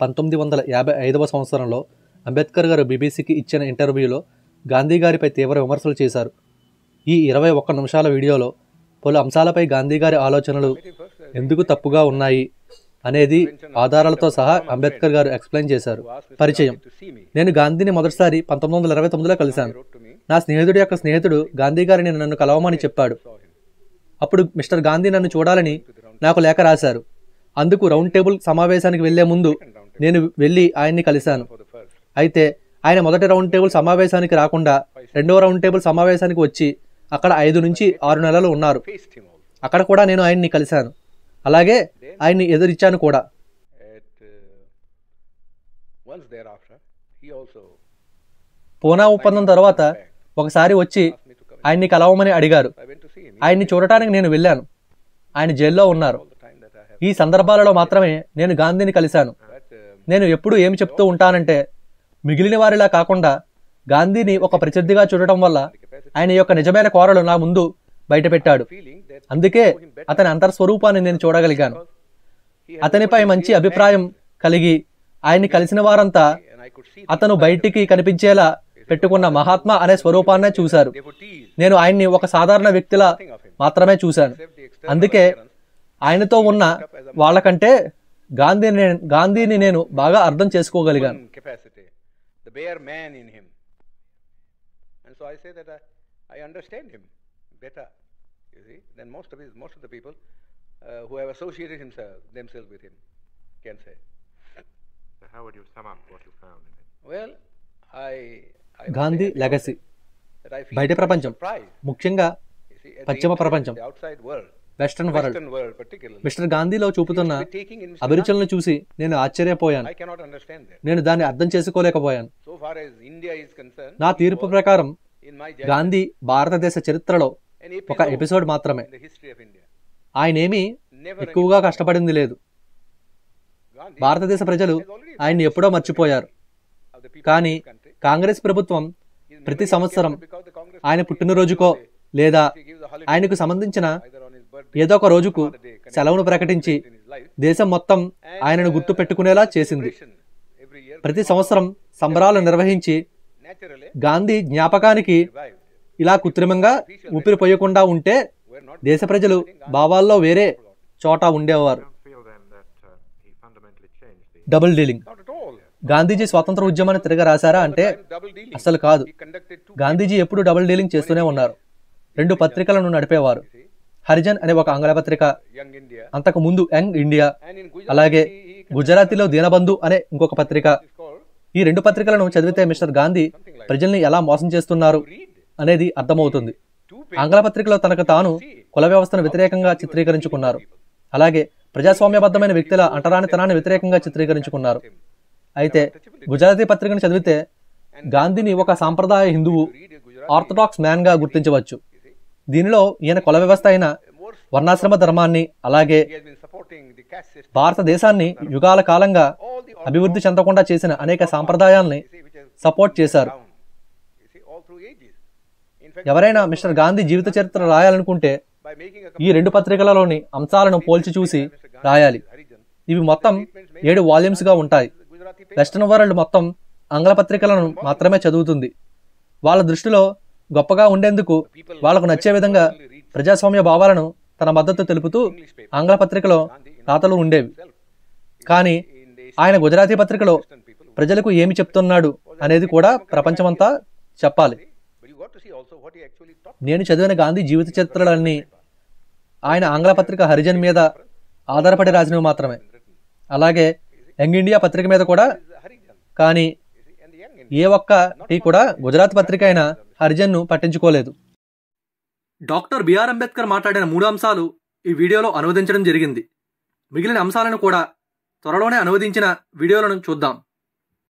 1955వ సంవత్సరంలో అంబేద్కర్ గారు బీబీసీకి ఇచ్చిన ఇంటర్వ్యూలో గాంధీ గారిపై తీవ్ర విమర్శలు చేశారు. ఈ 21 నిమిషాల వీడియోలో పలు అంశాలపై గాంధీ గారి ఆలోచనలు ఎందుకు తప్పుగా ఉన్నాయి అనేది ఆధారాలతో సహా అంబేద్కర్ గారు ఎక్స్ప్లెయిన్ చేశారు. పరిచయం: నేను గాంధీని మొదటిసారి 1929లో కలిశాను. నా స్నేహితుడి యొక్క స్నేహితుడు గాంధీ గారిని నన్ను కలవమని చెప్పాడు. అప్పుడు మిస్టర్ గాంధీ నన్ను చూడాలని నాకు లేఖ రాశారు. అందుకు రౌండ్ టేబుల్ సమావేశానికి వెళ్లే ముందు నేను వెళ్ళి ఆయన్ని కలిశాను. అయితే ఆయన మొదటి రౌండ్ టేబుల్ సమావేశానికి రాకుండా రెండవ రౌండ్ టేబుల్ సమావేశానికి వచ్చి అక్కడ 5 నుంచి 6 నెలలు ఉన్నారు. అక్కడ కూడా నేను ఆయన్ని కలిశాను. అలాగే ఆయన్ని ఎదురిచ్చాను కూడా. పూనా ఒప్పందం తర్వాత ఒకసారి వచ్చి ఆయన్ని కలవమని అడిగారు. ఆయన్ని చూడటానికి నేను వెళ్ళాను. ఆయన జైల్లో ఉన్నారు. ఈ సందర్భాలలో మాత్రమే నేను గాంధీని కలిశాను. నేను ఎప్పుడు ఏమి చెప్తూ ఉంటానంటే, మిగిలిన వారిలా కాకుండా గాంధీని ఒక ప్రసిద్ధిగా చూడటం వల్ల ఆయన యొక్క నిజమైన కోరలు నా ముందు బయటపెట్టాడు. అందుకే అతని అంతర్స్వరూపాన్ని నేను చూడగలిగాను. అతనిపై మంచి అభిప్రాయం కలిగి ఆయన్ని కలిసిన వారంతా అతను బయటికి కనిపించేలా పెట్టుకున్న మహాత్మా అనే స్వరూపాన్నే చూశారు. నేను ఆయన్ని ఒక సాధారణ వ్యక్తిలా మాత్రమే చూశాను. అందుకే ఆయనతో ఉన్న వాళ్ళకంటే గాంధీని నేను బాగా అర్థం చేసుకోగలిగాను. గాంధీ లెగసీ. బయట ప్రపంచం, ముఖ్యంగా పశ్చిమ ప్రపంచం, వెస్టర్న్ వరల్డ్, మిస్టర్ గాంధీలో చూపుతున్న అభిరుచులను చూసి నేను ఆశ్చర్యపోయాను. నేను దాన్ని అర్థం చేసుకోలేకపోయాను. నా తీర్పు ప్రకారం గాంధీ భారతదేశ చరిత్రలో ఒక ఎపిసోడ్ మాత్రమే. ఆయనేమీ ఎక్కువగా కష్టపడింది లేదు. భారతదేశ ప్రజలు ఆయన్ని ఎప్పుడో మర్చిపోయారు. కానీ కాంగ్రెస్ ప్రభుత్వం ప్రతి సంవత్సరం ఆయన పుట్టినరోజుకో లేదా ఆయనకు సంబంధించిన ఏదో ఒక రోజుకు సెలవును ప్రకటించి దేశం మొత్తం ఆయనను గుర్తు పెట్టుకునేలా చేసింది. ప్రతి సంవత్సరం సంబరాలు నిర్వహించి గాంధీ జ్ఞాపకానికి ఇలా కృత్రిమంగా ఊపిరిపోయకుండా ఉంటే దేశ ప్రజలు భావాల్లో వేరే చోట ఉండేవారు. Double dealing. గాంధీజీ స్వాతంత్ర ఉద్యమాన్ని తిరగ రాశారా అంటే అసలు కాదు. గాంధీజీ ఎప్పుడు డబుల్ డీలింగ్ చేస్తూనే ఉన్నారు. 2 పత్రికలను నడిపేవారు. హరిజన్ అనే ఒక ఆంగ్ల పత్రిక, అంతకు ముందు యంగ్ ఇండియా, అలాగే గుజరాతీలో దీనబంధు అనే ఇంకొక పత్రిక. ఈ 2 పత్రికలను చదివితే మిస్టర్ గాంధీ ప్రజల్ని ఎలా మోసం చేస్తున్నారు అనేది అర్థమవుతుంది. ఆంగ్ల పత్రికలో తనకు తాను కుల వ్యవస్థను వ్యతిరేకంగా చిత్రీకరించుకున్నారు. అలాగే ప్రజాస్వామ్యబద్ధమైన వ్యక్తుల అంటరానితనాన్ని వ్యతిరేకంగా చిత్రీకరించుకున్నారు. అయితే గుజరాతీ పత్రికను చదివితే గాంధీని ఒక సాంప్రదాయ హిందువు, ఆర్థడాక్స్ మ్యాన్ గా గుర్తించవచ్చు. దీనిలో ఈయన కుల వ్యవస్థ అయిన వర్ణాశ్రమ ధర్మాన్ని, అలాగే భారతదేశాన్ని యుగాల కాలంగా అభివృద్ధి చెందకుండా చేసిన అనేక సాంప్రదాయాల్ని సపోర్ట్ చేశారు. ఎవరైనా మిస్టర్ గాంధీ జీవిత చరిత్ర రాయాలనుకుంటే ఈ 2 పత్రికలలోని అంశాలను పోల్చి చూసి రాయాలి. ఇవి మొత్తం 7 వాల్యూమ్స్ గా ఉంటాయి. వెస్టర్న్ వరల్డ్ మొత్తం ఆంగ్ల పత్రికలను మాత్రమే చదువుతుంది. వాళ్ళ దృష్టిలో గొప్పగా ఉండేందుకు వాళ్లకు నచ్చే విధంగా ప్రజాస్వామ్య భావాలను తన మద్దతు తెలుపుతూ ఆంగ్ల పత్రికలో రాతలు ఉండేవి. కానీ ఆయన గుజరాతీ పత్రికలో ప్రజలకు ఏమి చెప్తున్నాడు అనేది కూడా ప్రపంచమంతా చెప్పాలి. నేను చదివిన గాంధీ జీవిత చరిత్రలన్నీ ఆయన ఆంగ్ల పత్రిక హరిజన్ మీద ఆధారపడి రాసినవి మాత్రమే. అలాగే యంగ్ ఇండియా పత్రిక మీద కూడా. కానీ ఏ ఒక్కటి కూడా గుజరాత్ పత్రిక అయిన హరిజన్ను పట్టించుకోలేదు. డాక్టర్ బిఆర్ అంబేద్కర్ మాట్లాడిన 3 అంశాలు ఈ వీడియోలో అనువదించడం జరిగింది. మిగిలిన అంశాలను కూడా త్వరలోనే అనువదించిన వీడియోలను చూద్దాం.